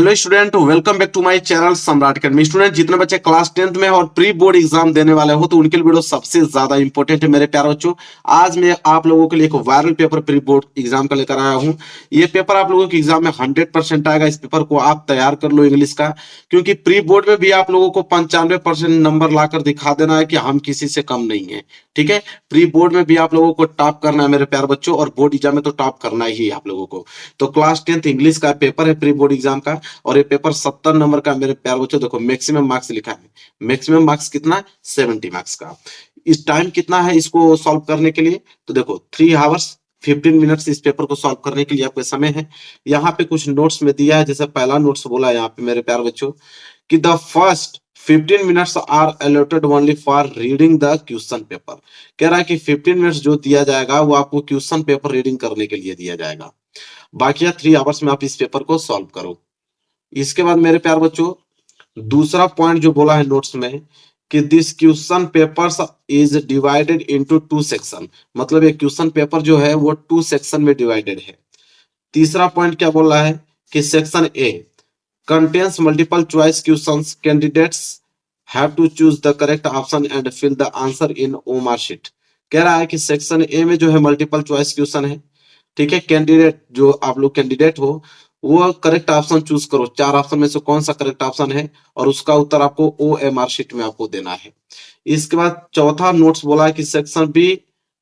Hello student, welcome back to my channel Samrat academy. Student, जितने बच्चे class 10th में और प्री बोर्ड एग्जाम देने वाले हो तो उनके लिए वीडियो सबसे ज्यादा इंपॉर्टेंट है मेरे प्यारे बच्चों। आज मैं आप लोगों के लिए एक viral paper pre board exam का लेकर आया हूं। ये पेपर आप लोगों के एग्जाम में 100% आएगा। इस पेपर को आप तैयार कर लो इंग्लिश का, क्योंकि प्री बोर्ड में भी आप लोगों को 95% नंबर लाकर दिखा देना है कि हम किसी से कम नहीं है। ठीक है, प्री बोर्ड में भी आप लोगों को टॉप करना है मेरे प्यारे बच्चों, और बोर्ड एग्जाम में तो टॉप करना ही है आप लोगों को। तो क्लास 10th इंग्लिश का पेपर है प्री बोर्ड एग्जाम का, और ये पेपर 70 नंबर का मेरे प्यारे बच्चों। देखो मैक्सिमम मार्क्स लिखा है, मैक्सिमम मार्क्स कितना, 70 मार्क्स का। इस टाइम कितना है इसको सॉल्व करने के लिए, तो देखो 3 आवर्स 15 मिनट्स इस पेपर को सॉल्व करने के लिए आपके समय है। यहाँ पे कुछ नोट्स में दिया है। जैसे पहला नोट्स बोला है यहाँ पे मेरे प्यारे बच्चों कि the first 15 minutes are allotted only for reading the question paper. कह रहा है कि 15 मिनट्स जो दिया जाएगा वो आपको क्वेश्चन पेपर रीडिंग करने के लिए दिया जाएगा। बाकी 3 आवर्स में आप इस पेपर को सॉल्व करो। इसके बाद मेरे प्यार बच्चों दूसरा पॉइंट जो बोला है नोट्स में कि this question papers is divided into 2 section, मतलब ये क्वेश्चन पेपर जो है वो 2 सेक्शन में डिवाइडेड है। तीसरा पॉइंट क्या बोल रहा है कि section A contains multiple choice questions, candidates have to choose the correct option and fill the answer in OMR sheet. कह रहा है कि सेक्शन ए में जो है मल्टीपल चॉइस क्वेश्चन है। ठीक है, कैंडिडेट जो आप लोग कैंडिडेट हो वो करेक्ट ऑप्शन चूज करो। 4 ऑप्शन में से कौन सा करेक्ट ऑप्शन है और उसका उत्तर आपको ओएमआर शीट में आपको देना है। इसके बाद चौथा नोट्स बोला है कि section B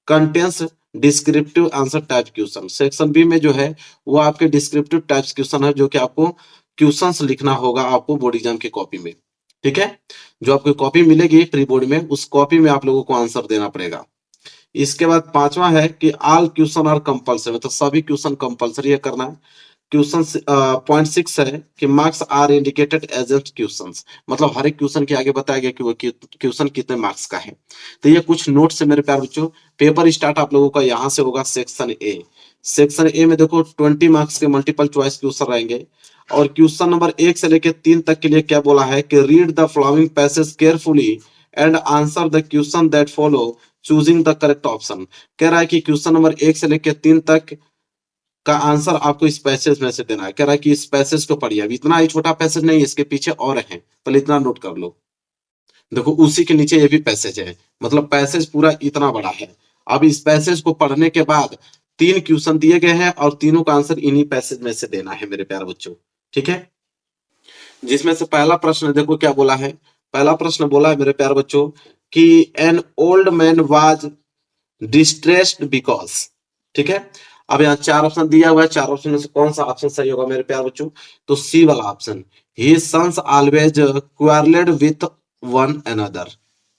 contains descriptive answer type question. Section B में जो है वो आपके डिस्क्रिप्टिव टाइप्स क्वेश्चन है, जो कि आपको क्वेश्चंस लिखना होगा आपको बोर्ड एग्जाम की कॉपी में। ठीक है, जो आपको कॉपी मिलेगी प्री बोर्ड में उस कॉपी में आप लोगों को आंसर देना पड़ेगा। इसके बाद पांचवा है कि ऑल क्वेश्चन आर कंपल्सरी, मतलब सभी क्वेश्चन कंपल्सरी है करना है। क्वेश्चन पॉइंट 6 है कि marks are indicated as questions, मतलब हर एक क्वेश्चन के आगे बताया गया कि वो क्वेश्चन कितने मार्क्स का है। तो ये कुछ नोट्स है मेरे प्यारे बच्चों। पेपर स्टार्ट आप लोगों का यहाँ से होगा सेक्शन ए। सेक्शन ए में देखो 20 मार्क्स के मल्टीपल चॉइस क्वेश्चन रहेंगे, और क्वेश्चन नंबर 1 से लेकर 3 तक के लिए क्या बोला है कि read the following passage carefully and answer the question that follow choosing the correct option. कह रहा है कि क्वेश्चन नंबर 1 से लेकर 3 तक का आंसर आपको इस पैसेज में से देना है। कह रहा है कि इस पैसेज को पढ़िए। अभी इतना ही छोटा पैसेज नहीं, इसके पीछे और है, पहले इतना नोट कर लो। देखो उसी के नीचे ये भी पैसेज है, मतलब पैसेज पूरा इतना बड़ा है। अब इस पैसेज को पढ़ने के बाद 3 क्वेश्चन दिए गए हैं और तीनों का आंसर इन्हीं पैसेज में से देना है मेरे प्यारे बच्चों। ठीक है, जिसमें से पहला प्रश्न देखो क्या बोला है। पहला प्रश्न बोला है मेरे प्यारे बच्चों कि an old man was distressed because. ठीक है, अब यहाँ 4 ऑप्शन दिया हुआ है। 4 ऑप्शन में से कौन सा ऑप्शन सही होगा मेरे प्यारे बच्चों, तो सी वाला option, his sons always quarrelled with one another.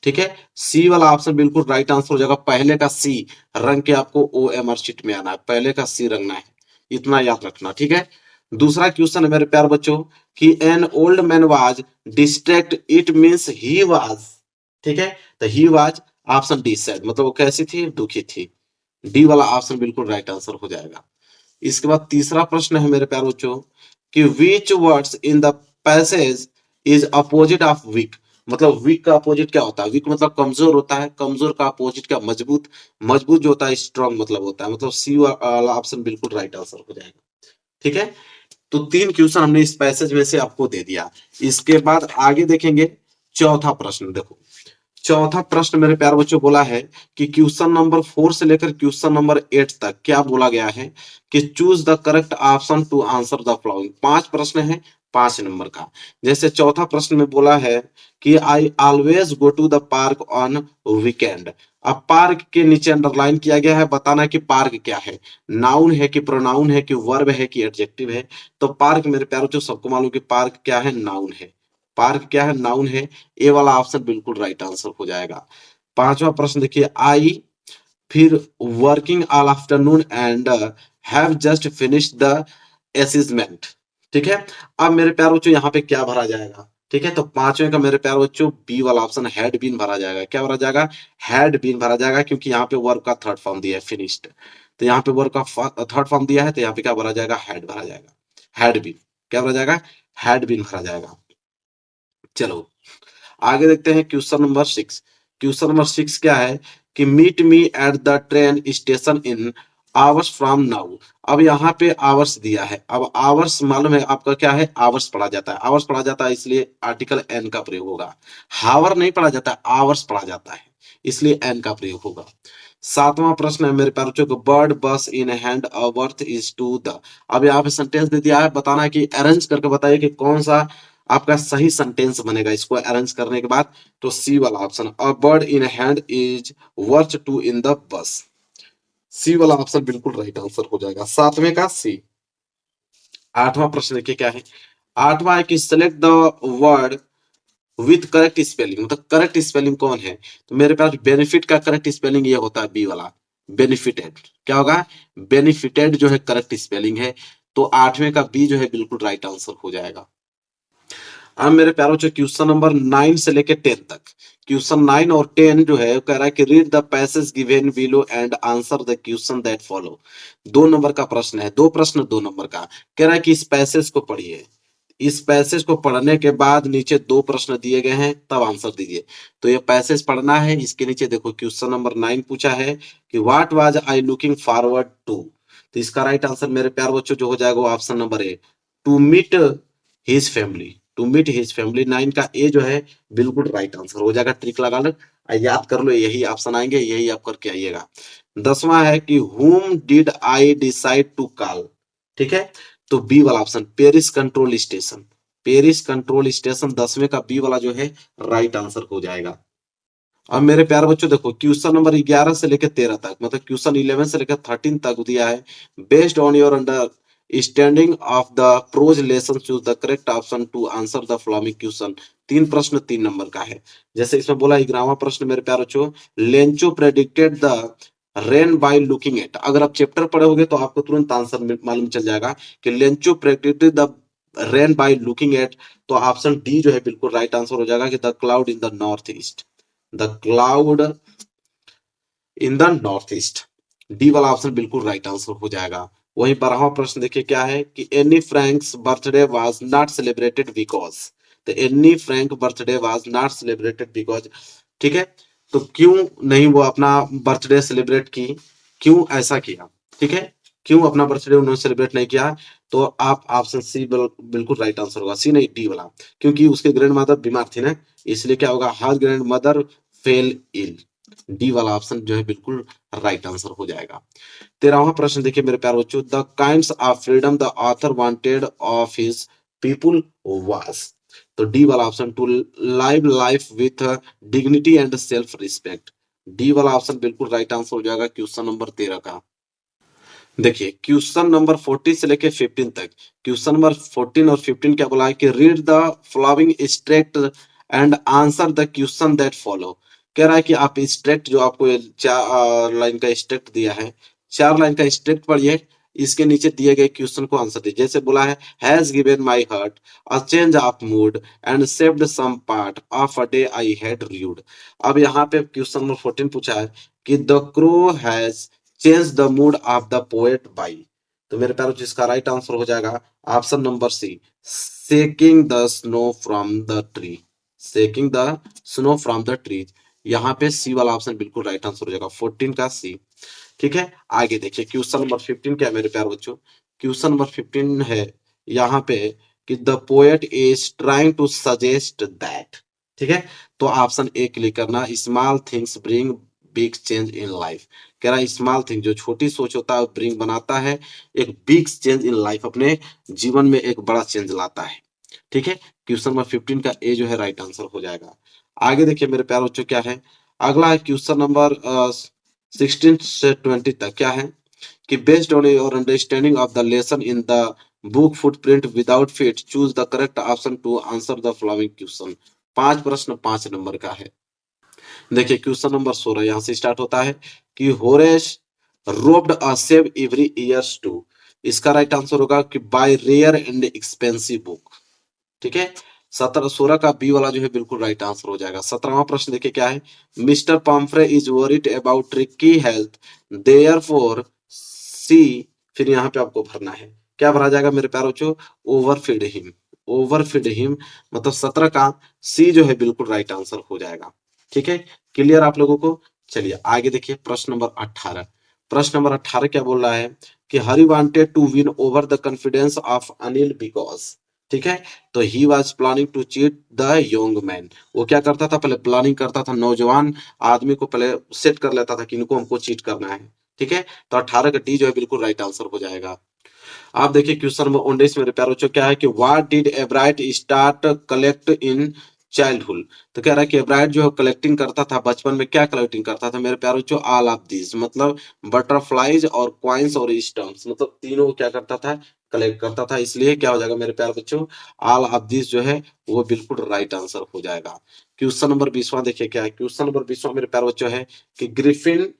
ठीक है, सी वाला ऑप्शन बिल्कुल राइट आंसर हो जाएगा। पहले का सी रंग के आपको ओएमआर शीट में आना है, पहले का सी रंगना है, इतना याद रखना। ठीक है, दूसरा क्वेश्चन है मेरे प्यारे बच्चों कि an old man was distract, it means he was. ठीक है, तो he was option D sad, मतलब वो कैसी थी, दुखी थी। डी वाला ऑप्शन बिल्कुल राइट आंसर हो जाएगा। इसके बाद तीसरा प्रश्न है मेरे प्यारे बच्चों कि which words in the passage is opposite of weak. मतलब वीक का अपोजिट क्या होता है, वीक मतलब कमजोर होता है, कमजोर का अपोजिट क्या, मजबूत। मजबूत जो होता है स्ट्रांग मतलब होता है, मतलब सी वाला ऑप्शन बिल्कुल राइट आंसर हो जाएगा। ठीक है, तो 3 क्वेश्चन हमने इस पैसेज में से आपको दे दिया। इसके बाद आगे देखेंगे चौथा प्रश्न। देखो चौथा प्रश्न मेरे प्यारे बच्चों बोला है कि क्वेश्चन नंबर 4 से लेकर क्वेश्चन नंबर 8 तक क्या बोला गया है कि choose the correct option to answer the following. 5 प्रश्न है, 5 नंबर का। जैसे चौथा प्रश्न में बोला है कि I always go to the park on weekend. अब पार्क के नीचे अंडरलाइन किया गया है, बताना है कि पार्क क्या है, नाउन है कि प्रोनाउन है कि वर्ब है कि एडजेक्टिव है। तो पार्क मेरे प्यारे बच्चों सबको मालूम कि पार्क क्या है, नाउन है। पार्क क्या है, नाउन है। ए वाला ऑप्शन बिल्कुल राइट आंसर हो जाएगा। 5वां प्रश्न देखिए, आई फिर working all afternoon and have just finished the assessment. ठीक है, अब मेरे प्यारे बच्चों यहाँ पे क्या भरा जाएगा। ठीक है, तो 5वें का मेरे प्यारे बच्चों बी वाला ऑप्शन हैड बीन भरा जाएगा। क्या भरा जाएगा, हैड बीन भरा जाएगा, क्योंकि यहाँ पे वर्ब का थर्ड फॉर्म दिया है फिनिश्ड। तो यहाँ पे वर्ब का थर्ड फॉर्म दिया है, तो यहाँ पे क्या भरा जाएगा, हैड भरा जाएगा। हैड बीन क्या भरा जाएगा, हैड बीन भरा जाएगा। चलो आगे देखते हैं क्वेश्चन नंबर 6। क्वेश्चन नंबर 6 क्या है कि meet me at the train station in hours from now. अब यहाँ पे आवर्स दिया है, अब आवर्स मालूम है आपका क्या है, आवर्स पढ़ा जाता है, आवर्स पढ़ा जाता है इसलिए आर्टिकल एन का प्रयोग होगा। हावर नहीं पढ़ा जाता, आवर्स पढ़ा जाता है इसलिए एन का प्रयोग होगा। सातवां प्रश्न है मेरे प्यारे बच्चों को, bird bush in hand a worth is two the. अब यहाँ पे सेंटेंस दे दिया है, बताना है कि अरेंज करके बताइए कि कौन सा आपका सही सेंटेंस बनेगा इसको अरेंज करने के बाद। तो सी वाला option, a bird in hand is worth two in the bush, C वाला ऑप्शन बिल्कुल राइट आंसर हो जाएगा, सातवें का सी। आठवां प्रश्न देखिए क्या है, आठवां है कि select the word with correct spelling, मतलब करेक्ट स्पेलिंग कौन है। तो मेरे पास बेनिफिट का करेक्ट स्पेलिंग ये होता है बी वाला, बेनिफिटेड। क्या होगा, बेनिफिटेड जो है करेक्ट स्पेलिंग है, तो आठवें का बी जो है बिल्कुल राइट आंसर हो जाएगा। अब मेरे प्यारों से क्वेश्चन नंबर 9 से लेके 10 तक, क्वेश्चन 9 और 10 जो है कह रहा है कि read the passage given below and answer the question that follow. 2 number का प्रश्न है, दो प्रश्न 2 नंबर का, कह रहा है कि इस पैसेज को पढ़िए, इस पैसेज को पढ़ने के बाद नीचे 2 प्रश्न दिए गए हैं तब आंसर दीजिए। तो ये पैसेज पढ़ना है, इसके नीचे देखो क्वेश्चन नंबर 9 पूछा है कि what was I looking forward to. तो इसका राइट आंसर मेरे प्यार बच्चों जो हो जाएगा वो option number A, to meet his family, to meet his family. 9 का ए जो है बिल्कुल राइट आंसर हो जाएगा, ट्रिक लगा लो, याद कर लो, यही ऑप्शन आएंगे, यही आप करके आइएगा। 10वां है कि whom did I decide to call, ठीक है, तो बी वाला option Paris control station, Paris control station 10वें का बी वाला जो है राइट आंसर हो जाएगा। अब मेरे प्यारे बच्चों देखो क्वेश्चन नंबर 11 से लेकर 13 तक, मतलब क्वेश्चन 11 से लेकर 13 तक दिया है, based on your understanding of the prose lesson choose the correct option to answer the following question. 3 प्रश्न 3 नंबर का है। जैसे इसमें बोला 11वां प्रश्न मेरे प्यारे बच्चों, Lencho predicted the rain by looking eight. अगर आप चैप्टर पढ़े होगे तो आपको तुरंत आंसर मालूम चल जाएगा कि Lencho predicted the rain by looking at, तो ऑप्शन डी जो है बिल्कुल राइट आंसर हो जाएगा कि the cloud in the north east, the cloud in the north east, D वाला ऑप्शन बिल्कुल राइट आंसर हो जाएगा। वहीं 12वां प्रश्न देखिए क्या है कि Anne Frank's birthday was not celebrated because. तो Anne Frank birthday was not celebrated because, ठीक है, तो क्यों नहीं वो अपना बर्थडे सेलिब्रेट की, क्यों ऐसा किया, ठीक है, क्यों अपना बर्थडे उन्होंने सेलिब्रेट नहीं किया। तो आप ऑप्शन सी बिल्कुल राइट आंसर होगा, सी नहीं डी वाला, क्योंकि उसके ग्रैंड मदर बीमार थी ना, इसलिए क्या होगा, her grandmother fell ill, D वाला ऑप्शन जो है बिल्कुल राइट आंसर हो जाएगा। 13वां प्रश्न देखिए मेरे प्यारे बच्चों, the kinds of freedom the author wanted of his people was. तो डी वाला option, to live life with dignity and self respect, D वाला ऑप्शन बिल्कुल राइट आंसर हो जाएगा क्वेश्चन नंबर 13 का। देखिए क्वेश्चन नंबर 14 से लेके 15 तक, क्वेश्चन नंबर 14 और 15 क्या बोला है कि read the following extract and answer the question that follow. कह रहा है कि आप स्ट्रेक्ट जो आपको 4 लाइन का स्ट्रेक्ट दिया है, 4 लाइन का स्ट्रेक्ट पढ़िए, इसके नीचे दिए गए क्वेश्चन को आंसर दीजिए। जैसे बोला है, has given my heart a change of mood and saved some part of a day I had rued. अब यहाँ पे क्वेश्चन नंबर 14 पूछा है कि the crow has change the mood of the poet by. तो मेरे प्यारों जिसका राइट आंसर हो जाएगा option number C, shaking the snow from the tree, shaking the snow from the tree. यहाँ पे सी वाला ऑप्शन बिल्कुल राइट आंसर हो जाएगा, 14 का सी। ठीक है, आगे देखिए क्वेश्चन नंबर 15 क्या है मेरे प्यारे बच्चों, क्वेश्चन नंबर 15 है यहाँ पे कि the poet is trying to suggest that, ठीक है, तो ऑप्शन ए क्लिक करना, small things bring big change in life. कह रहा है स्मॉल थिंग जो छोटी सोच होता है ब्रिंग बनाता है एक बिग चेंज इन लाइफ, अपने जीवन में एक बड़ा चेंज लाता है। ठीक है, क्वेश्चन नंबर 15 का ए जो है राइट आंसर हो जाएगा। आगे देखिए मेरे प्यारे बच्चों क्या है, अगला है क्वेश्चन नंबर 16 से 20 तक, क्या है कि based on your understanding of the lesson in the book footprint without feet choose the correct option to answer the following question. 5 प्रश्न 5 नंबर का है। देखिए क्वेश्चन नंबर 16 यहां से स्टार्ट होता है कि Horace robbed a save every years to. इसका राइट आंसर होगा कि by rare and expensive book. ठीक है, 17 16 का बी वाला जो है बिल्कुल राइट आंसर हो जाएगा। 17वां प्रश्न देखिए क्या है, mister Pumphrey is worried about tricky health therefore C, फिर यहाँ पे आपको भरना है, क्या भरा जाएगा मेरे प्यारे बच्चों, ओवरफीड हिम, ओवरफीड हिम, मतलब 17 का सी जो है बिल्कुल राइट आंसर हो जाएगा। ठीक है, क्लियर आप लोगों को। चलिए आगे देखिए प्रश्न नंबर 18, प्रश्न नंबर 18 क्या बोल रहा है कि Hari wanted to win over the confidence of Anil because, ठीक है, तो he was planning to cheat the young man. वो क्या करता था, पहले प्लानिंग करता था, नौजवान आदमी को पहले सेट कर लेता था कि इनको हमको चीट करना है, ठीक है। तो 18 का डी जो है बिल्कुल राइट आंसर हो जाएगा। आप देखिए क्वेश्चन नंबर 19 मेरे प्यारे बच्चों क्या है कि what did एब्राइट start collect in childhood. तो कह रहा है कि एब्राइट जो है कलेक्टिंग करता था बचपन में, क्या कलेक्टिंग करता था मेरे प्यारे बच्चों, ऑल ऑफ दिस, मतलब बटरफ्लाईज और कॉइन्स और स्टम्प्स, मतलब तीनों क्या करता था, कलेक्ट करता था। इसलिए क्या हो जाएगा मेरे प्यारे बच्चों, ऑल ऑफ दिस जो है वो बिल्कुल राइट आंसर हो जाएगा। क्वेश्चन नंबर 20वां देखिए क्या है, क्वेश्चन नंबर 20वां मेरे प्यारे बच्चों है कि ग्रिफिन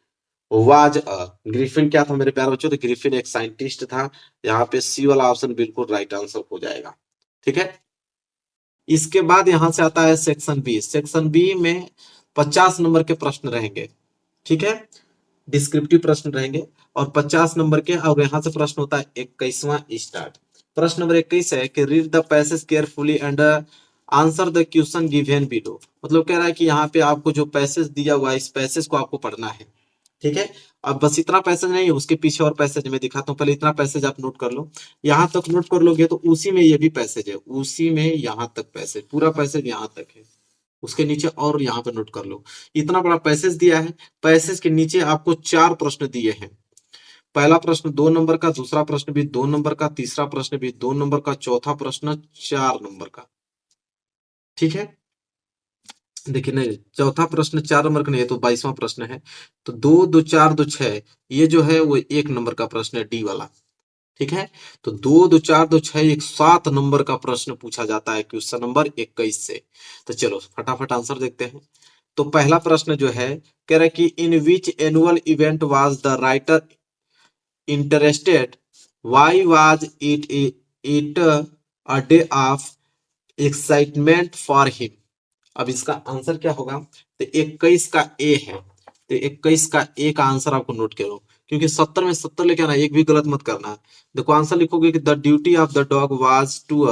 वाज अ, ग्रिफिन क्या था मेरे प्यारे बच्चों, तो ग्रिफिन एक साइंटिस्ट था। यहाँ पे सी वाला ऑप्शन बिल्कुल राइट आंसर हो जाएगा, ठीक है। इसके बाद यहां से आता है सेक्शन बी। सेक्शन बी में 50 नंबर के प्रश्न रहेंगे, ठीक है, डिस्क्रिप्टिव प्रश्न रहेंगे और 50 नंबर के। और यहाँ से प्रश्न होता है 21वां स्टार्ट। प्रश्न नंबर 21 है कि read the passage carefully and answer the question given below. मतलब कह रहा है कि यहाँ पे आपको जो पैसेज दिया हुआ है इस पैसेज को आपको पढ़ना है, ठीक है। अब बस इतना पैसेज नहीं है, उसके पीछे और पैसेज में दिखाता हूँ, पहले इतना पैसेज आप नोट कर लो। यहाँ तक नोट कर लोगे तो उसी में ये भी पैसेज है, उसी में यहाँ तक पैसेज, पूरा पैसेज यहाँ तक है, उसके नीचे और यहाँ पे नोट कर लो। इतना बड़ा पैसेज दिया है, पैसेज के नीचे आपको 4 प्रश्न दिए हैं। पहला प्रश्न 2 नंबर का, दूसरा प्रश्न भी 2 नंबर का, तीसरा प्रश्न भी 2 नंबर का, चौथा प्रश्न 4 नंबर का, ठीक है। देखिए नहीं, चौथा प्रश्न 4 नंबर का नहीं है, तो 22वां प्रश्न है। तो 2 2 4 2 6 ये जो है वो 1 नंबर का प्रश्न है, डी वाला, ठीक है। तो 2 2 4 2 6 एक 7 नंबर का प्रश्न पूछा जाता है क्वेश्चन नंबर 21 से। तो चलो फटाफट आंसर देखते हैं। तो पहला प्रश्न जो है कह रहा है कि in which annual event was the writer interested, why was it a day of excitement for him. अब इसका आंसर क्या होगा, तो 21 का ए है, तो 21 का ए का आंसर आपको नोट करो, क्योंकि 70 में 70 लेके आना, एक भी गलत मत करना। देखो आंसर लिखोगे कि the duty of the dog was to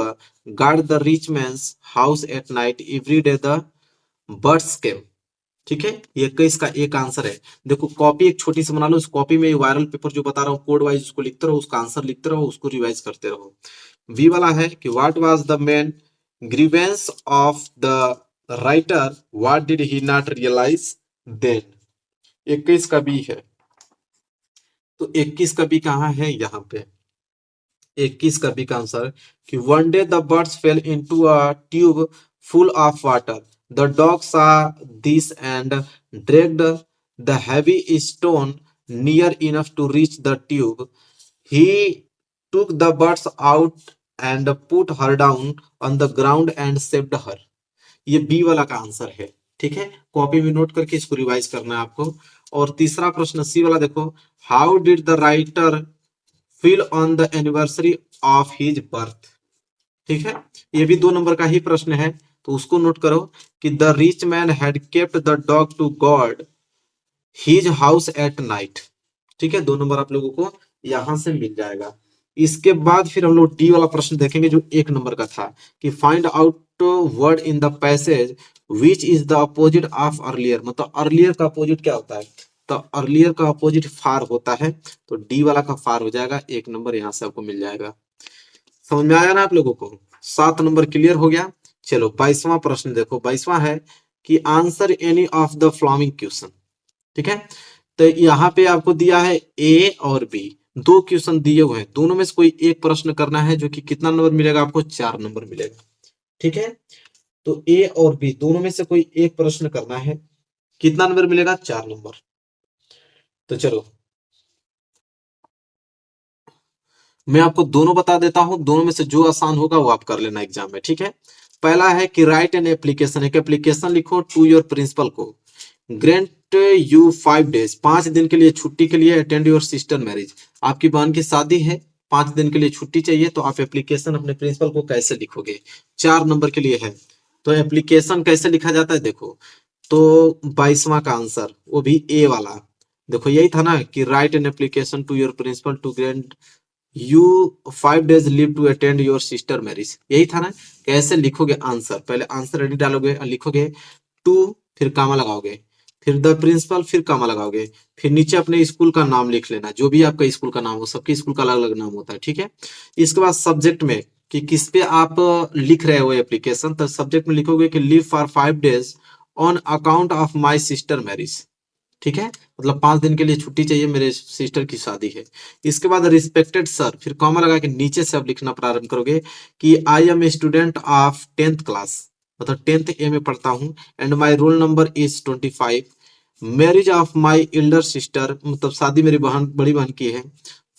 guard the rich man's house at night every day the birds came, ठीक है। ये 21 का एक आंसर है। देखो कॉपी एक छोटी सी बना लो, उस कॉपी में वायरल पेपर जो बता रहा हूँ कोड वाइज उसको लिखते रहो, उसका आंसर लिखते रहो, उसको रिवाइज करते रहो। बी वाला है कि what was the main grievance of the writer, what did he not realise then. 21 का बी है, तो 21 का बी कहाँ है, यहाँ पे 21 का बी का आंसर कि one day the birds fell into a tube full of water, the dog saw this and dragged the heavy stone near enough to reach the tube. He took the birds out and put her down on the ground and saved her. ये B वाला का answer है, ठीक है। Copy में note करके इसको revise करना है आपको। और तीसरा प्रश्न सी वाला देखो, how did the writer feel on the anniversary of his birth, ठीक है। ये भी 2 नंबर का ही प्रश्न है, तो उसको नोट करो कि the rich man had kept the dog to guard his house at night, ठीक है। 2 नंबर आप लोगों को यहां से मिल जाएगा। इसके बाद फिर हम लोग डी वाला प्रश्न देखेंगे जो 1 नंबर का था कि find out word in the passage which is the opposite of earlier. मतलब अर्लियर का अपोजिट क्या होता है, तो अर्लियर का अपोजिट फार होता है, तो डी वाला का फार हो जाएगा। 1 नंबर यहाँ से आपको मिल जाएगा। समझ में आया ना आप लोगों को, 7 नंबर क्लियर हो गया। चलो 22वां प्रश्न देखो, 22वां है कि answer any of the following question, ठीक है। तो यहाँ पे आपको दिया है ए और बी, 2 क्वेश्चन दिए हुए हैं, दोनों में से कोई एक प्रश्न करना है, जो कि कितना नंबर मिलेगा आपको, 4 नंबर मिलेगा, ठीक है। तो ए और बी दोनों में से कोई एक प्रश्न करना है, कितना नंबर मिलेगा, 4 नंबर। तो चलो मैं आपको दोनों बता देता हूं, दोनों में से जो आसान होगा वो आप कर लेना एग्जाम में, ठीक है। पहला है कि राइट एन एप्लीकेशन, एक एप्लीकेशन लिखो टू योर प्रिंसिपल को, ग्रेंट यू 5 डेज, 5 दिन के लिए छुट्टी के लिए, अटेंड योर सिस्टर मैरिज, आपकी बहन की शादी है, 5 दिन के लिए छुट्टी चाहिए, तो आप एप्लीकेशन अपने प्रिंसिपल को कैसे लिखोगे, 4 नंबर के लिए है। तो एप्लीकेशन कैसे लिखा जाता है देखो, तो 22वां का आंसर वो भी ए वाला, देखो यही था ना कि write an application to your principal to grant you 5 days leave to attend your sister marriage, यही था ना। कैसे लिखोगे आंसर, पहले आंसर रेडी डालोगे और लिखोगे टू, फिर कामा लगाओगे, फिर द प्रिंसिपल, फिर कॉमा लगाओगे, फिर नीचे अपने स्कूल का नाम लिख लेना, जो भी आपका स्कूल का नाम हो, सबके स्कूल का अलग अलग नाम होता है, ठीक है। इसके बाद सब्जेक्ट में कि किस पे आप लिख रहे हो एप्लीकेशन, तो सब्जेक्ट में लिखोगे कि live for 5 days on account of my sister marriage, ठीक है, मतलब 5 दिन के लिए छुट्टी चाहिए, मेरे सिस्टर की शादी है। इसके बाद रिस्पेक्टेड सर, फिर कॉमा लगा के नीचे से अब लिखना प्रारंभ करोगे कि I am a student of 10th class, मतलब 10th ए में पढ़ता हूँ, and my roll number is 25, marriage of my elder sister, मतलब शादी मेरी बहन बड़ी बहन की है,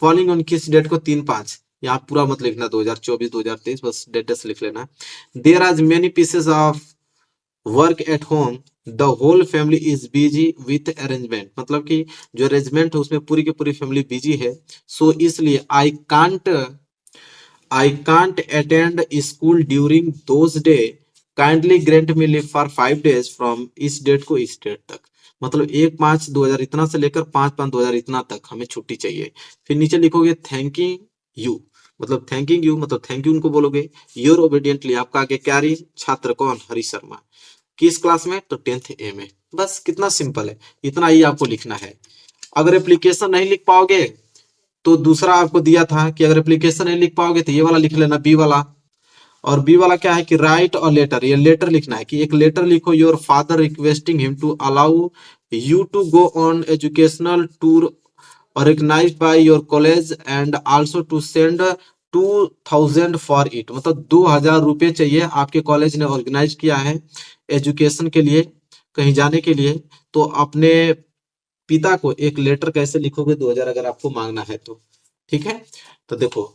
फॉलोइंग ऑन किस डेट को, 3/5, यहाँ पूरा मत लिखना 2024 2023, बस डेट से लिख लेना। There are many pieces of work at home, the whole family is busy with arrangement, मतलब कि जो अरेंजमेंट है उसमें पूरी की पूरी फैमिली बिजी है, सो इसलिए I can't attend school during those day, kindly grant me leave for 5 days from इस डेट को इस डेट तक, मतलब 1/5/2000 इतना से लेकर 5/5/2000 इतना तक हमें छुट्टी चाहिए। फिर नीचे लिखोगे थैंकिंग यू, मतलब थैंकिंग यू मतलब थैंक यू उनको बोलोगे। योर ओबीडियंटली, आपका आगे क्यारी छात्र कौन, हरी शर्मा, किस क्लास में, तो 10th ए में। बस कितना सिंपल है, इतना ही आपको लिखना है। अगर एप्लीकेशन नहीं लिख पाओगे तो दूसरा आपको दिया था कि अगर एप्लीकेशन नहीं लिख पाओगे तो ये वाला लिख लेना, बी वाला। और बी वाला क्या है कि राइट और लेटर, ये लेटर लिखना है कि एक लेटर लिखो, your father requesting him to allow you to go on educational tour organised by your college and also to send 2000 for it, मतलब 2000 रुपये चाहिए, आपके कॉलेज ने ऑर्गेनाइज किया है एजुकेशन के लिए, कहीं जाने के लिए, तो अपने पिता को एक लेटर कैसे लिखोगे, 2000 अगर आपको मांगना है तो, ठीक है। तो देखो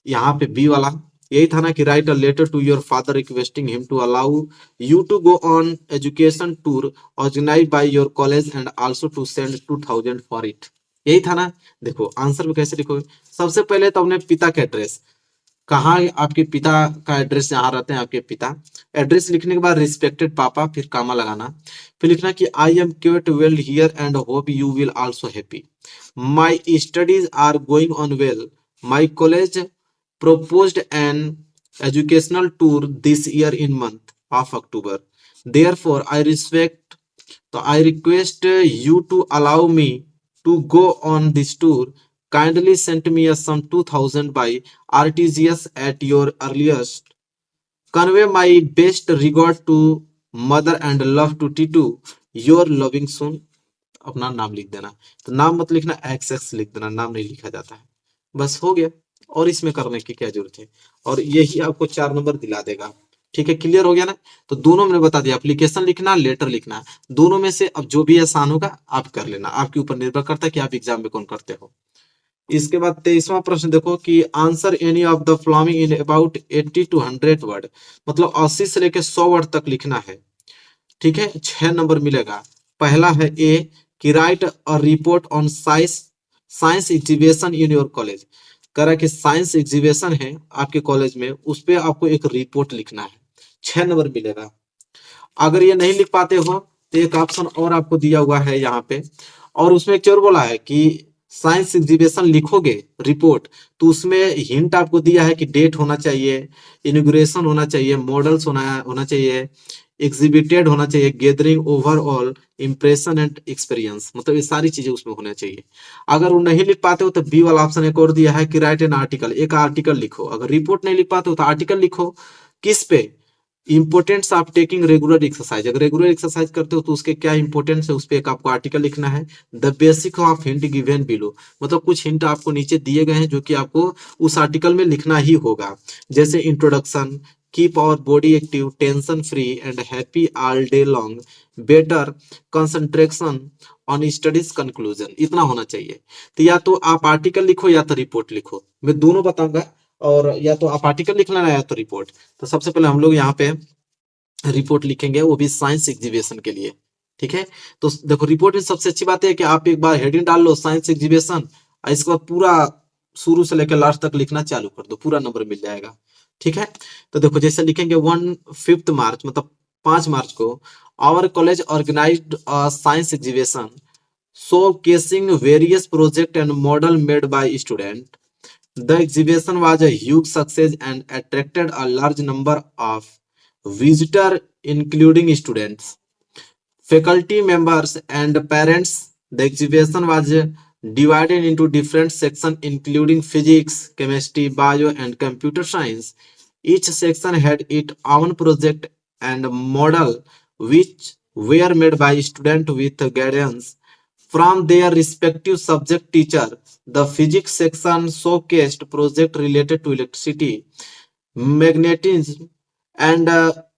यहाँ पे बी वाला यही था ना कि write a letter to your father requesting him to allow you to go on education tour organise by your college and also to send 2000 for it, यही था ना। देखो आंसर में कैसे लिखोगे, सबसे पहले तो अपने पिता का एड्रेस, कहाँ आपके पिता का एड्रेस, जहाँ रहते हैं आपके पिता, एड्रेस लिखने के बाद रिस्पेक्टेड पापा, फिर कामा लगाना, फिर लिखना कि I am quite well here and hope you will also happy, my studies are going on well, my college proposed an educational tour this year in month of October. Therefore, I request you to allow me to go on this tour. Kindly send me a sum 2000 by RTGS at your earliest. Convey my best regard to mother and love to Titu. Your loving son. अपना नाम लिख देना, तो नाम मत लिखना, x x लिख देना, नाम नहीं लिखा जाता है। बस हो गया, और इसमें करने की क्या जरूरत है, और यही आपको 4 नंबर दिला देगा, ठीक है। क्लियर हो गया ना। तो दोनों मैंने बता दिया, एप्लीकेशन लिखना, लेटर लिखना, दोनों में से अब जो भी आसान होगा आप कर लेना, आपके ऊपर निर्भर करता है कि आप एग्जाम में कौन करते हो। इसके बाद 23वां प्रश्न देखो कि answer any of the following in about 80 to 100 word, मतलब 80 से लेकर 100 वर्ड तक लिखना है, ठीक है। 6 नंबर मिलेगा। पहला है ए कि write a report on science exhibition in your college, कह रहा है कि साइंस एग्जीबिशन है आपके कॉलेज में, उस पर आपको एक रिपोर्ट लिखना है, 6 नंबर मिलेगा। अगर ये नहीं लिख पाते हो तो एक ऑप्शन और आपको दिया हुआ है यहाँ पे, और उसमें एक चोर बोला है कि साइंस एग्जीबिशन लिखोगे रिपोर्ट, तो उसमें हिंट आपको दिया है कि डेट होना चाहिए, इनॉग्रेशन होना चाहिए, मॉडल्स होना चाहिए, एग्जिबिटेड होना चाहिए, gathering overall impression and experience, मतलब ये सारी चीजें उसमें होना चाहिए। अगर वो नहीं लिख पाते हो तो बी वाला ऑप्शन एक और दिया है कि राइट एन आर्टिकल, एक आर्टिकल लिखो। अगर रिपोर्ट नहीं लिख पाते हो तो आर्टिकल लिखो, किस पे, importance of taking regular exercise, अगर रेगुलर एक्सरसाइज करते हो तो उसके क्या इंपोर्टेंस है, उस पर एक आपको आर्टिकल लिखना है। The basic of hint given below, मतलब कुछ हिंट आपको नीचे दिए गए हैं जो कि आपको उस आर्टिकल में लिखना ही होगा, जैसे introduction, keep our body active, tension free and happy all day long, better concentration on studies conclusion, इतना होना चाहिए। तो या तो आप आर्टिकल लिखो या तो रिपोर्ट लिखो, मैं दोनों बताऊंगा, और या तो आप आर्टिकल लिख लेना या तो रिपोर्ट। तो सबसे पहले हम लोग यहाँ पे रिपोर्ट लिखेंगे, वो भी साइंस एग्जीबिशन के लिए, ठीक है। तो देखो रिपोर्ट में सबसे अच्छी बात है कि आप एक बार हेडिंग डाल लो साइंस एग्जीबिशन, इसके बाद पूरा शुरू से लेकर लास्ट तक लिखना चालू कर दो, पूरा नंबर मिल जाएगा, ठीक है। तो देखो जैसे लिखेंगे 5 मार्च, मतलब 5 मार्च को our college organised science exhibition showcasing various project and model made by student. The exhibition was a huge success and attracted a large number of visitors, including students faculty members and parents. The exhibition was divided into different sections including physics, chemistry, bio and computer science. Each section had its own project and model which were made by students with guidance from their respective subject teacher. The physics section showcased project related to electricity, magnetism and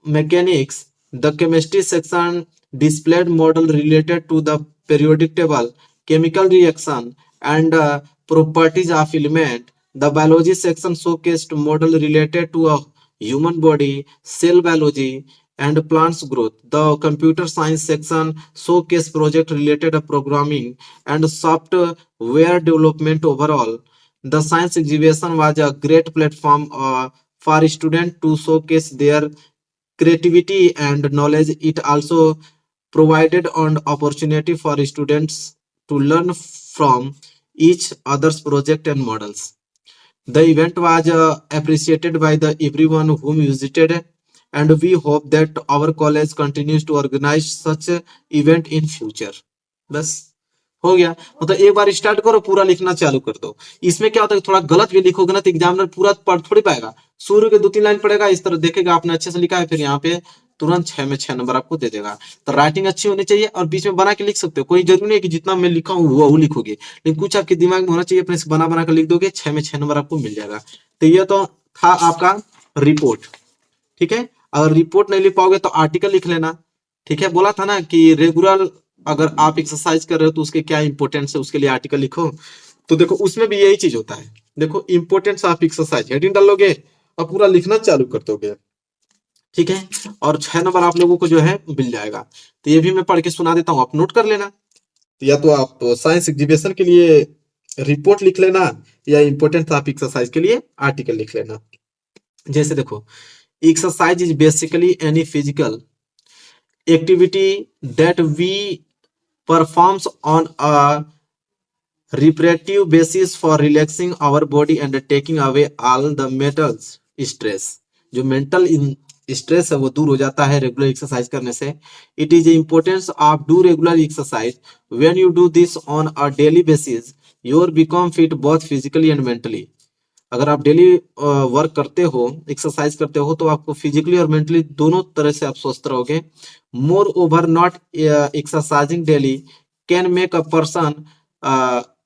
mechanics. The chemistry section displayed model related to the periodic table, chemical reaction and properties of element. The biology section showcased model related to a human body, cell biology and plants growth. The computer science section showcased project related to programming and software development overall. The science exhibition was a great platform for students to showcase their creativity and knowledge. It also provided an opportunity for students to learn from each other's project and models. The event was appreciated by the everyone whom visited, and we hope that our college continues to organize such a event in future. बस हो गया। मतलब एक बार start करो, पूरा लिखना चालू कर दो। इसमें क्या होता है, थोड़ा गलत भी लिखोगे ना तो एग्जामिनर पूरा पढ़ थोड़ी पाएगा, शुरू के 2-3 लाइन पढ़ेगा, इस तरह देखेगा आपने अच्छे से लिखा है, फिर यहाँ पे तुरंत 6 में 6 नंबर आपको दे देगा। तो राइटिंग अच्छी होनी चाहिए और बीच में बना के लिख सकते हो, कोई जरूरी नहीं कि जितना मैं लिखा हूँ वो लिखोगे, लेकिन कुछ आपके दिमाग में होना चाहिए, अपने से बना बना कर लिख दोगे, 6 में 6 नंबर आपको मिल जाएगा। तो ये तो था आपका रिपोर्ट, ठीक है। अगर रिपोर्ट नहीं लिख पाओगे तो आर्टिकल लिख लेना, ठीक है। बोला था ना कि रेगुलर अगर आप एक्सरसाइज कर रहे हो तो उसके क्या इंपोर्टेंस है, उसके लिए आर्टिकल लिखो। तो देखो उसमें भी यही चीज होता है, देखो इंपोर्टेंस ऑफ एक्सरसाइज हेडिंग डालोगे और पूरा लिखना चालू कर दोगे, ठीक है। और 6 नंबर आप लोगों को जो है मिल जाएगा। तो ये भी मैं पढ़ के सुना देता हूँ, आप नोट कर लेना। तो या तो आप साइंस एग्जीबिशन के लिए रिपोर्ट लिख लेना या इंपोर्टेंस ऑफ एक्सरसाइज के लिए आर्टिकल लिख लेना। जैसे देखो, exercise is basically any physical activity that we performs on a repetitive basis for relaxing our body and taking away all the mental stress. जो mental स्ट्रेस है वो दूर हो जाता है रेगुलर एक्सरसाइज करने से। It is importance of do regular exercise. When you do this on a daily basis your become fit both physically and mentally. अगर आप डेली वर्क करते हो, एक्सरसाइज करते हो, तो आपको फिजिकली और मेंटली दोनों तरह से आप स्वस्थ रहोगे। More over not exercising daily can make a person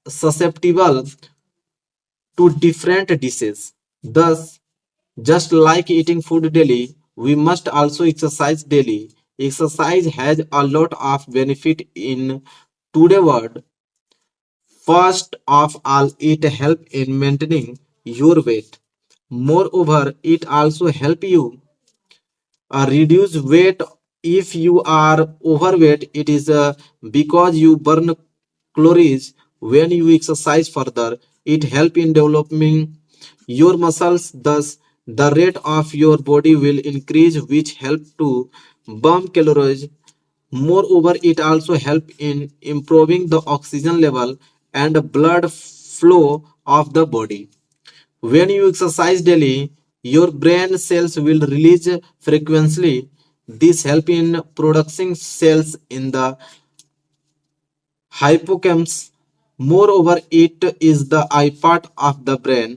susceptible to different diseases. Thus, just like eating food daily, we must also exercise daily. Exercise has a lot of benefit in today's world. First of all, it helps in maintaining your weight. Moreover, it also helps you reduce weight. If you are overweight, it is because you burn calories. When you exercise further, it helps in developing your muscles. Thus, the rate of your body will increase, which help to burn calories. Moreover, it also helps in improving the oxygen level and blood flow of the body. When you exercise daily, your brain cells will release frequently. This helps in producing cells in the hippocampus. Moreover, it is the eye part of the brain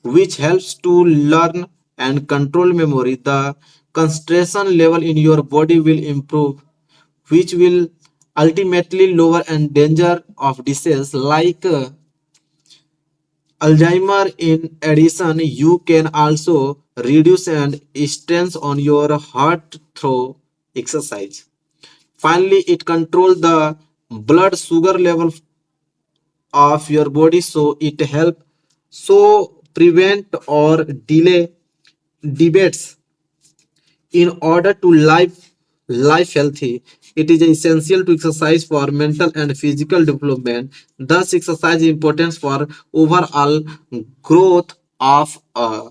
which helps to learn and control memory. The concentration level in your body will improve, which will ultimately lower and danger of disease like Alzheimer. In addition, you can also reduce and stress on your heart through exercise. Finally, it controls the blood sugar level of your body, so it help so prevent or delay debates. In order to life healthy, it is essential to exercise for mental and physical development. Thus, exercise is important for overall growth of a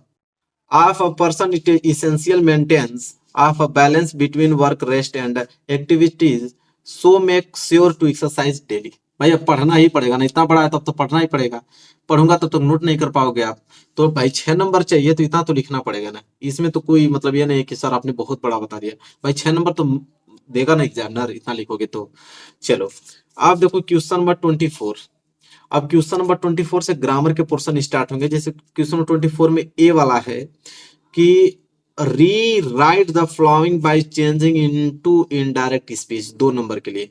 person. It is essential maintenance of a balance between work, rest, and activities. So make sure to exercise daily. भाई अब पढ़ना ही पड़ेगा ना, इतना बड़ा है तब तो पढ़ना ही पड़ेगा। पढ़ूंगा तब तो नोट नहीं कर पाओगे आप। तो भाई 6 नंबर चाहिए तो इतना तो लिखना पड़ेगा ना। इसमें तो कोई मतलब ये नहीं है कि सर आपने बहुत बड़ा बता दिया। भाई 6 नंबर तो देगा ना एग्जामिनर इतना लिखोगे तो। चलो आप देखो क्वेश्चन नंबर 24। अब क्वेश्चन नंबर 24 से ग्रामर के पोर्शन स्टार्ट होंगे। जैसे क्वेश्चन नंबर 24 में ए वाला है कि rewrite the following by changing into indirect speech. 2 नंबर के लिए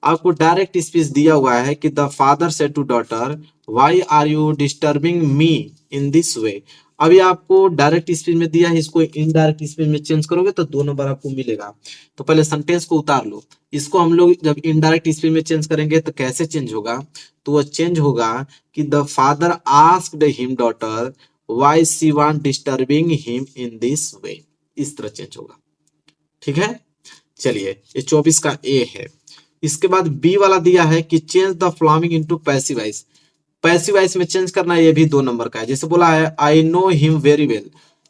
आपको डायरेक्ट स्पीच दिया हुआ है कि the father said to daughter why are you disturbing me in this way. अभी आपको डायरेक्ट स्पीच में दिया है, इसको इनडायरेक्ट स्पीच में चेंज करोगे तो 2 नंबर आपको मिलेगा। तो पहले सेंटेंस को उतार लो। इसको हम लोग जब इनडायरेक्ट स्पीच में चेंज करेंगे तो कैसे चेंज होगा, तो वो चेंज होगा कि the father asked him daughter why she want disturbing him in this वे। इस तरह चेंज होगा। ठीक है, चलिए ये 24 का ए है। इसके बाद बी वाला दिया है कि change the following into passive voice. Passive voice में चेंज करना, ये भी 2 नंबर का है। जैसे बोला है I know him very well,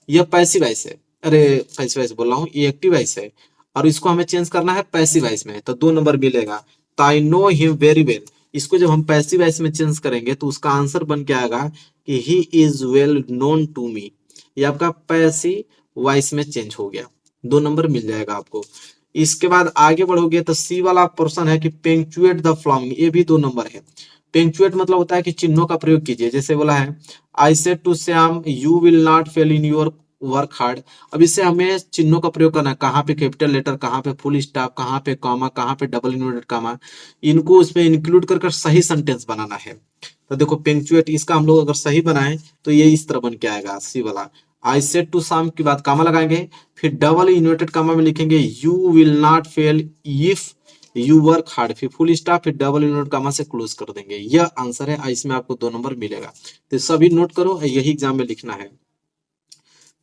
यह पैसिव वॉइस है। अरे पैसिव वॉइस बोल रहा हूँ, ये एक्टिव वॉइस है और इसको हमें चेंज करना है पैसिव वॉइस में, तो 2 नंबर मिलेगा। तो I know him very well, इसको जब हम पैसिव वॉइस में चेंज करेंगे तो उसका आंसर बन के आएगा कि he is well known to me. ये आपका पैसिव वॉइस में चेंज हो गया, 2 नंबर मिल जाएगा आपको। इसके बाद आगे बढ़ोगे तो सी वाला पोर्शन है कि पेंचुएट द फॉलोइंग, ये भी 2 नंबर है। पेंचुएट मतलब होता है कि चिन्हों का प्रयोग कीजिए। जैसे बोला है I said to Shyam you will not fail in your work hard. अब इससे हमें चिन्हों का प्रयोग करना है, कहाँ पे कैपिटल लेटर, कहाँ पे फुल स्टॉप, कहाँ पे कॉमा, कहाँ पे डबल इन्वर्टेड कॉमा, इनको उसमें इंक्लूड कर सही सेंटेंस बनाना है। तो देखो पेंचुएट इसका हम लोग अगर सही बनाए तो ये इस तरह बन के आएगा सी वाला। आई सेड टू शाम के बाद कामा लगाएंगे, फिर डबल इन्वर्टेड कामा में लिखेंगे you will not fail if you work hard, फिर फुल स्टॉप, फिर डबल इन्वर्टेड कामा से क्लोज कर देंगे। यह आंसर है, इसमें आपको 2 नंबर मिलेगा। तो सभी नोट करो, यही एग्जाम में लिखना है।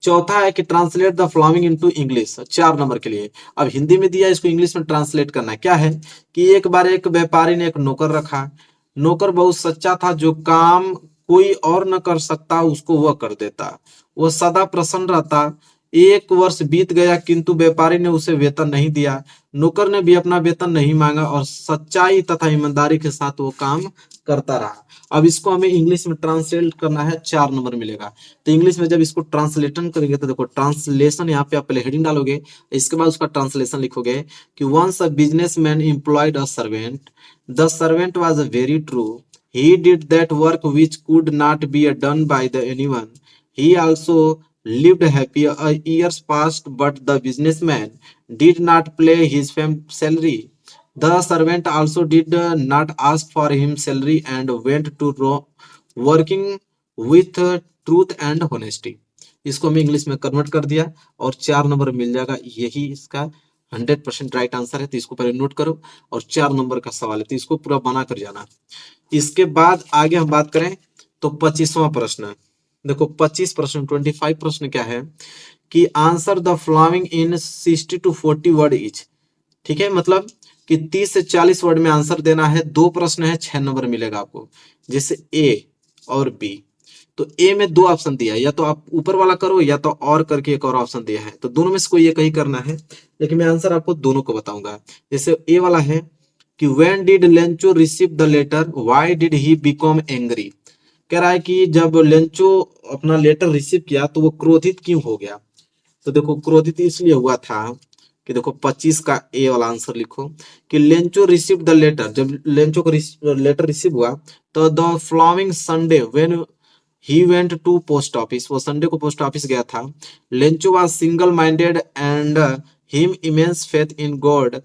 चौथा है कि translate the following into English, 4 number के लिए। अब हिंदी में दिया, इसको इंग्लिश में ट्रांसलेट करना है। क्या है कि एक बार एक व्यापारी ने एक नौकर रखा। नौकर बहुत सच्चा था, जो काम कोई और न कर सकता उसको वह कर देता। वह सदा प्रसन्न रहता। 1 वर्ष बीत गया किंतु व्यापारी ने उसे वेतन नहीं दिया। नौकर ने भी अपना वेतन नहीं मांगा और सच्चाई तथा ईमानदारी के साथ वो काम करता रहा। अब इसको हमें इंग्लिश में ट्रांसलेट करना है, 4 नंबर मिलेगा। तो इंग्लिश में जब इसको ट्रांसलेशन करेंगे तो देखो ट्रांसलेशन, यहाँ पे आप पहले हेडिंग डालोगे, इसके बाद उसका ट्रांसलेशन लिखोगे कि once a businessman employed a servant, the servant was very true, he did that work which could not be done by the anyone. He also lived happy. Years passed, but the businessman did not pay his salary. The servant also did not ask for him salary and went to working with truth and honesty. इसको मैं English में convert कर दिया और 4 number मिल जाएगा। यही इसका 100% right answer है। तो इसको पहले नोट करो और 4 नंबर का सवाल है, तो इसको पूरा बना कर जाना। इसके बाद आगे हम बात करें तो 25वां प्रश्न। देखो 25 प्रश्न, 25 प्रश्न क्या है कि answer the following in 60 to 40 word etch. ठीक है, मतलब कि 30 से 40 वर्ड में आंसर देना है। 2 प्रश्न है, 6 नंबर मिलेगा आपको। जैसे ए और बी, तो ए में 2 ऑप्शन दिया है, या तो आप ऊपर वाला करो या तो और करके एक और ऑप्शन दिया है, तो दोनों में से कोई एक ही करना है, लेकिन मैं आंसर आपको दोनों को बताऊंगा। जैसे ए वाला है कि when did Lencho receive the letter, why did he become angry। कह रहा है कि जब लेंचो अपना लेटर रिसीव किया तो वो क्रोधित क्यों हो गया। तो देखो क्रोधित इसलिए हुआ था कि देखो 25 का ए वाला आंसर लिखो कि लेंचो रिसीव द लेटर, जब लेंचो को लेटर रिसीव हुआ तो the following Sunday when he went to post office, वो संडे को पोस्ट ऑफिस गया था। Lencho was single minded and him immense faith in God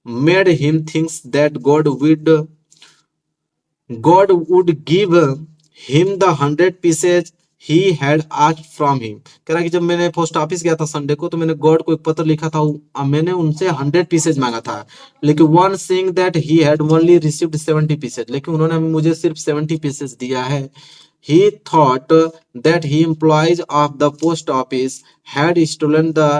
made him thinks that God would give him the 100 pieces he had asked from him। कह रहा कि जब मैंने post office गया था संडे को तो मैंने गॉड को एक पत्र लिखा था, मैंने उनसे 100 पीसेज मांगा था, लेकिन one saying that he had only received 70 pieces, लेकिन उन्होंने मुझे सिर्फ 70 पीसेज दिया है। He thought that he employees of the post office had stolen the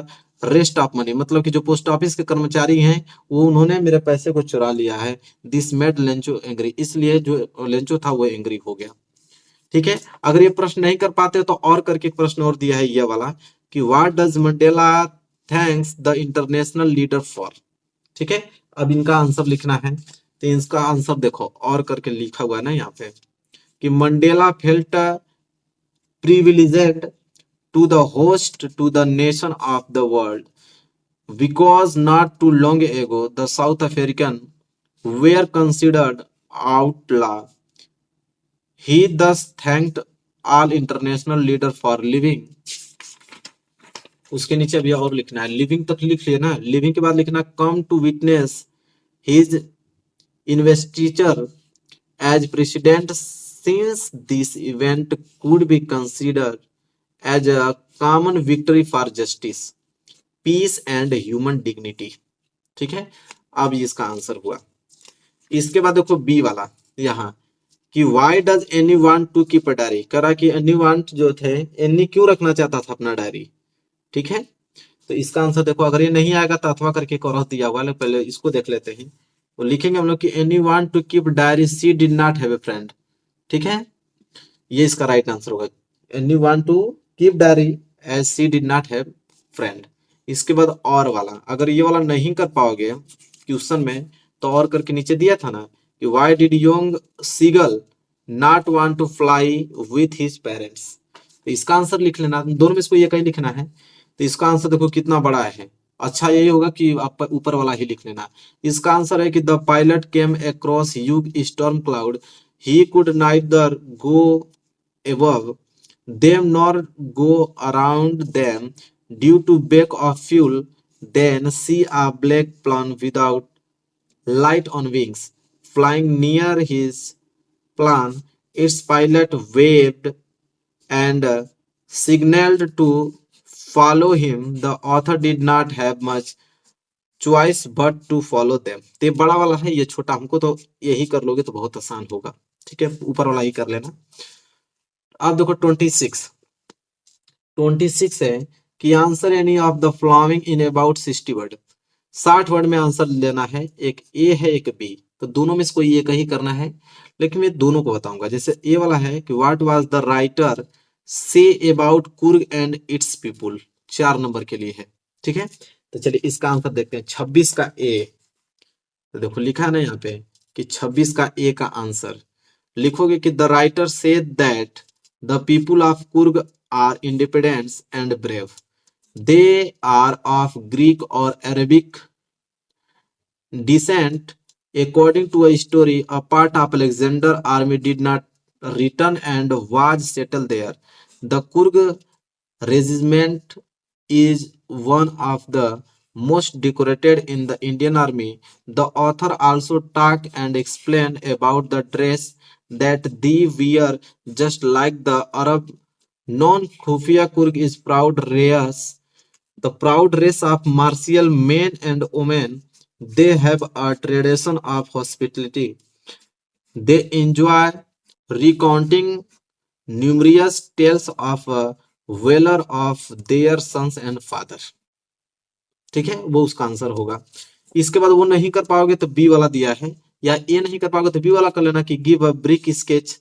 rest of money, मतलब कि जो पोस्ट ऑफिस के कर्मचारी हैं वो उन्होंने मेरे पैसे को चुरा लिया है। दिस मेड लेंचो एंग्री, इसलिए जो लेंचो था वो एंग्री हो गया। ठीक है, अगर ये प्रश्न नहीं कर पाते तो और करके एक प्रश्न और दिया है ये वाला कि what does Mandela thanks the international leader for. ठीक है, अब इनका आंसर लिखना है, तो इसका आंसर देखो और करके लिखा हुआ है ना यहाँ पे कि Mandela felt privileged to the host to the nation of the world because not too long ago the South African were considered outlaw. He thus thanked all international leader for living. उसके नीचे अभी और लिखना है, living तक लिख लिया ना, लिविंग के बाद लिखना come to witness his investiture as president since this event could be considered as a common victory for justice, peace and human dignity. ठीक है, अब इसका आंसर हुआ। इसके बाद देखो बी वाला यहाँ कि why does any want to keep a diary, करा कि any want जो थे any क्यों रखना चाहता था अपना डायरी। ठीक है, तो इसका आंसर देखो, अगर ये नहीं आएगा तो अथवा करके करह दिया हुआ, पहले इसको देख लेते हैं। तो लिखेंगे हम लोग कि Anne want to keep diary she did not have a friend. ठीक है, ये इसका राइट आंसर होगा, Anne want to keep diary as she did not have friend. इसके बाद और वाला, अगर ये वाला नहीं कर पाओगे क्वेश्चन में तो और करके नीचे दिया था ना कि why did young seagull not want to fly with his parents. तो इसका आंसर लिख लेना, दोनों में इसको ये कहीं लिखना है। तो इसका आंसर देखो कितना बड़ा है, अच्छा यही होगा कि आप ऊपर वाला ही लिख लेना। इसका आंसर है कि the pilot came across huge storm cloud, he could neither go above them nor go around them due to back of fuel, then see a black plane without light on wings flying near his plane, its pilot waved and signaled to follow him. The author did not have much choice but to follow them. तो ये बड़ा वाला है, ये छोटा, हमको तो यही कर लोगे तो बहुत आसान होगा। ठीक है, ऊपर वाला ही कर लेना। अब देखो 26 है कि answer any of the following in about 60 word. 60 word में आंसर लेना है, एक ए है एक बी, तो दोनों में से कोई एक ही करना है, लेकिन मैं दोनों को बताऊंगा। जैसे ए वाला है कि what was the writer say about Coorg and it's people, 4 number के लिए है। ठीक है, तो चलिए इसका आंसर देखते हैं। 26 का ए, तो देखो लिखा है ना यहाँ पे कि 26 का ए का आंसर लिखोगे कि the writer said that the people of Coorg are independent and brave, they are of Greek और Arabic descent. According to a story, a part of Alexander army did not return and was settled there. The Kurg regiment is one of the most decorated in the Indian army. The author also talked and explained about the dress that they wear, just like the Arab. Non-Khufia Kurg is proud race, the proud race of martial men and women. They have a tradition of hospitality. They enjoy recounting numerous tales of valor of their sons and fathers. ठीक है, वो उसका answer होगा। इसके बाद वो नहीं कर पाओगे तो बी वाला दिया है, या ए नहीं कर पाओगे तो बी वाला कर लेना कि give a brief sketch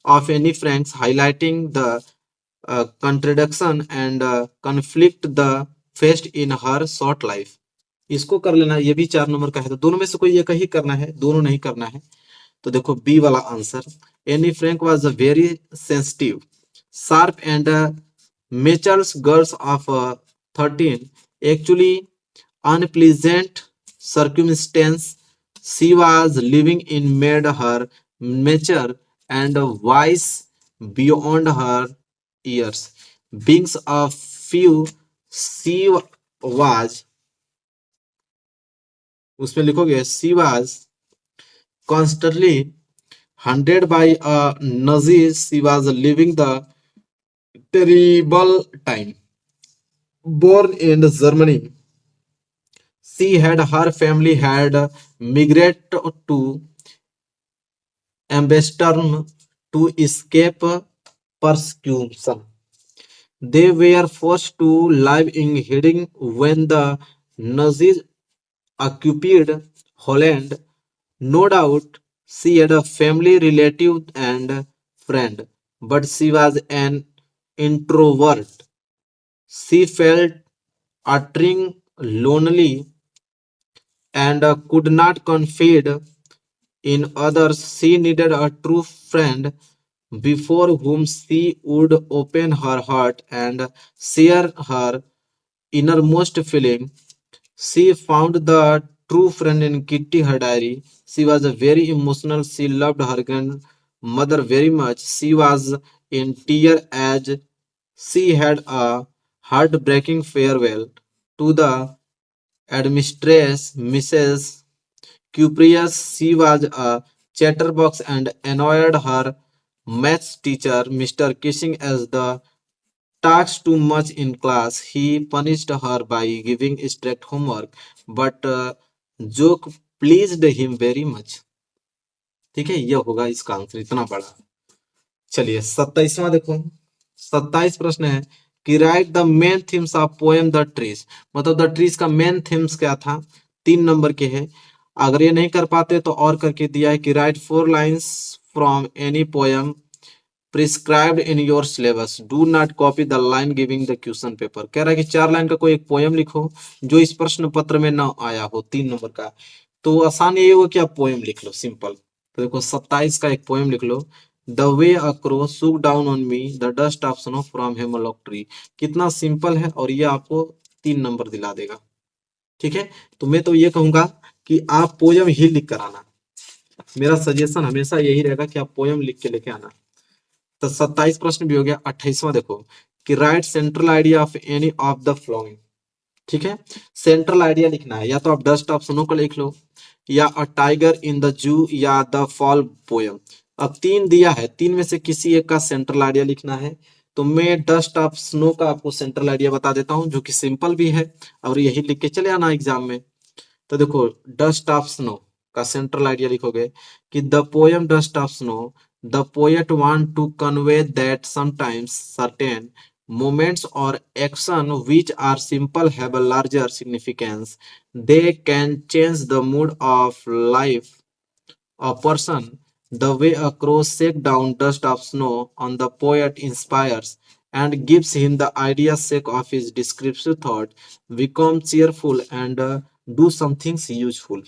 of any friends highlighting the contradiction and conflict the faced in her short life. इसको कर लेना, ये भी 4 नंबर का है, तो दोनों में से कोई एक ही करना है, दोनों नहीं करना है। तो देखो बी वाला answer, Anne Frank was a very sensitive sharp and mature girls of 13 actually unpleasant circumstance she was living in made her mature and wise beyond her years. Being a few, she was, उसमें लिखोगे she was constantly hunted by a Nazi. She was living the terrible time. Born in Germany, she had her family had migrated to Amsterdam to escape persecution. They were forced to live in hiding when the Nazis occupied Holland. No doubt she had a family, relative, and friend, but she was an introvert. She felt utterly lonely and could not confide in others. She needed a true friend before whom she would open her heart and share her innermost feeling. She found the true friend in Kitty, her diary. She was very emotional. She loved her grandmother very much. She was in tears as she had a heartbreaking farewell to the headmistress, Mrs. Cuprius. She was a chatterbox and annoyed her maths teacher, Mr. Kissing, as the talks too much in class. He punished her by giving strict homework, but joke pleased him very much. ठीक है, यह होगा इसका answer, इतना बड़ा। चलिए 27वां देखो। 27 प्रश्न है कि right the main themes of poem the trees. मतलब द ट्रीज का मेन थीम्स क्या था, 3 नंबर के है। अगर ये नहीं कर पाते तो और करके दिया है कि right 4 lines from any poem prescribed in your syllabus, do not copy the line giving the question paper. कह रहा है कि 4 लाइन का कोई एक पोएम लिखो जो इस प्रश्न पत्र में न आया हो, 3 नंबर का। तो आसान ये होगा कि आप पोएम लिख लो, सिंपल। तो देखो 27 का एक पोएम लिख लो। The way a crow shook down on me the dust of snow from hemlock tree. कितना सिंपल है और ये आपको 3 नंबर दिला देगा। ठीक है, तो मैं तो ये कहूंगा कि आप पोएम ही लिख कर आना। मेरा सजेशन हमेशा यही रहेगा कि आप पोएम लिख के लेके आना। तो 27 प्रश्न भी हो गया। 28वां देखो कि right central idea of any of the flowing. ठीक है, सेंट्रल आइडिया लिखना है, या तो आप डस्ट ऑफ स्नो को लिख लो, या a tiger in the zoo, या द फॉल पोयम। अब 3 दिया है, 3 में से किसी एक का सेंट्रल आइडिया लिखना है। तो मैं डस्ट ऑफ स्नो का आपको सेंट्रल आइडिया बता देता हूं, जो कि सिंपल भी है, और यही लिख के चले आना एग्जाम में। तो देखो डस्ट ऑफ स्नो का सेंट्रल आइडिया लिखोगे कि the poem dust of snow, the poet want to convey that sometimes certain moments or action which are simple have a larger significance. They can change the mood of life a person. The way a crow shake down dust of snow on the poet inspires and gives him the idea sake of his descriptive thought, become cheerful and do some things useful.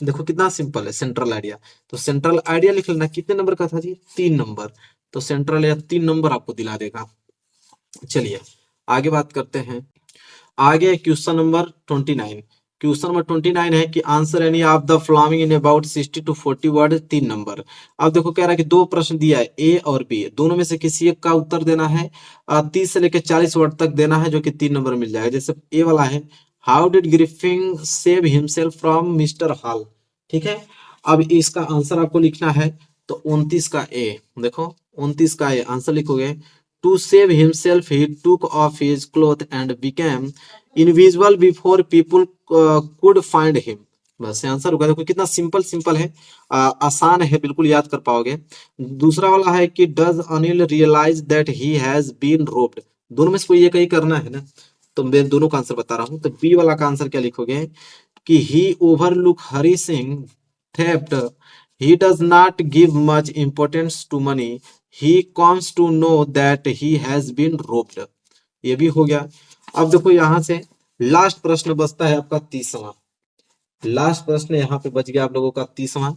देखो कितना simple है central idea. तो central idea लिख लेना। कितने number का था जी, 3 number. तो सेंट्रल आइडिया 3 नंबर आपको दिला देगा। चलिए आगे बात करते हैं। आगे क्वेश्चन नंबर 29। क्वेश्चन नंबर 29 है कि answer any of the following in about 60 to 40 word, 3 number. अब देखो कह रहा है कि 2 प्रश्न दिया है, ए और बी, दोनों में से किसी एक का उत्तर देना है। 30 से लेकर 40 वर्ड तक देना है, जो कि 3 नंबर मिल जाएगा। जैसे ए वाला है, how did Griffin save himself from mister hall. ठीक है, अब इसका आंसर आपको लिखना है। तो 29 का ए, देखो 29 का ए आंसर लिखोगे। To save himself, he took off his clothes and became invisible before people could find him. बस ये आंसर होगा। देखो कितना सिंपल सिंपल है, आसान है, बिल्कुल याद कर पाओगे। दूसरा वाला है कि does Anil realise that he has been robbed. दोनों में से कोई एक ही करना है ना, तो मैं दोनों का आंसर बता रहा हूं। तो बी वाला का आंसर क्या लिखोगे कि he overlook Hari Singh theft, he does not give much importance to money, he comes to know that he has been robbed। ये भी हो गया। अब देखो यहां से लास्ट प्रश्न बचता है आपका 30वां। लास्ट प्रश्न यहाँ पे बच गया आप लोगों का 30वां।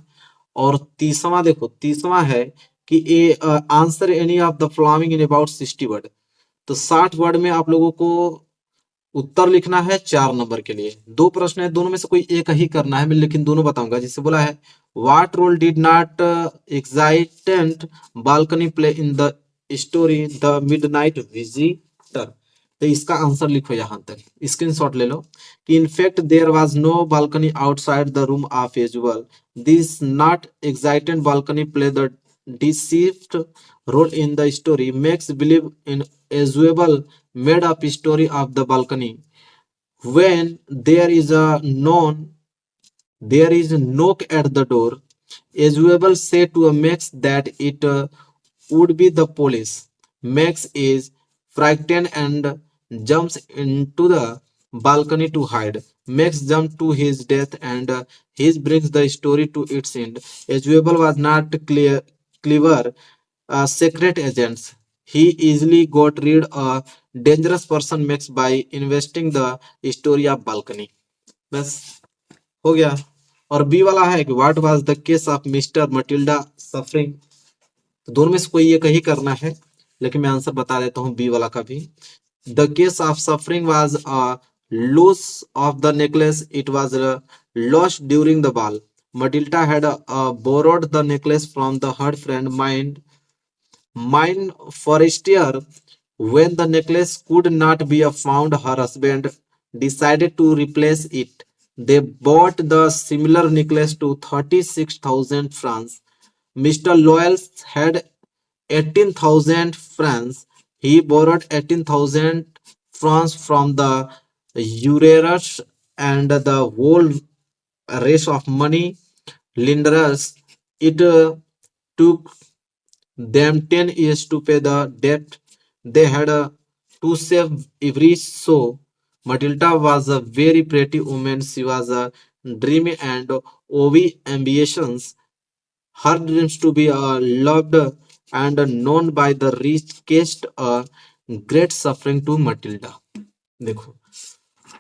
और 30वां देखो, 30वां है कि A answer any of the following in about 60 word. तो 60 वर्ड में आप लोगों को उत्तर लिखना है 4 नंबर के लिए। 2 प्रश्न है, दोनों में से कोई एक ही करना है, मैं लेकिन दोनों बताऊंगा। जिससे बोला है what role did not existent balcony play in the story the midnight visitor. तो इसका आंसर लिखो यहां तक, स्क्रीनशॉट ले लो कि in fact there was no balcony outside the room of usual, this not existent balcony play the deceived role in the story, makes believe in usual made up story of the balcony. When there is a there is a knock at the door, usual say to Max that it would be the police. Max is frightened and jumps into the balcony to hide. Max jumps to his death and he brings the story to its end. Usual was not clever secret agents. He easily got rid a dangerous person Max by investing the story of balcony. बस हो गया। और B वाला है कि what was the case of mister Matilda suffering. तो दोनों में से कोई एक ही करना है, लेकिन मैं आंसर बता देता हूँ बी वाला का भी। The case of suffering was a loss of the necklace. It was lost during the ball. Matilda had borrowed the necklace from her friend mine Forestier. When the necklace could not be found, her husband decided to replace it. They bought the similar necklace to 36,000 francs. Mr. Loyal had 18,000 francs. He borrowed 18,000 francs from the usurers, and the whole rest of money lenders. It took them 10 years to pay the debt. They had to save every sou. Matilda was a very pretty woman. She was dreamy and OV ambitions. Her dreams to be loved and known by the rich caused a great suffering to Matilda. देखो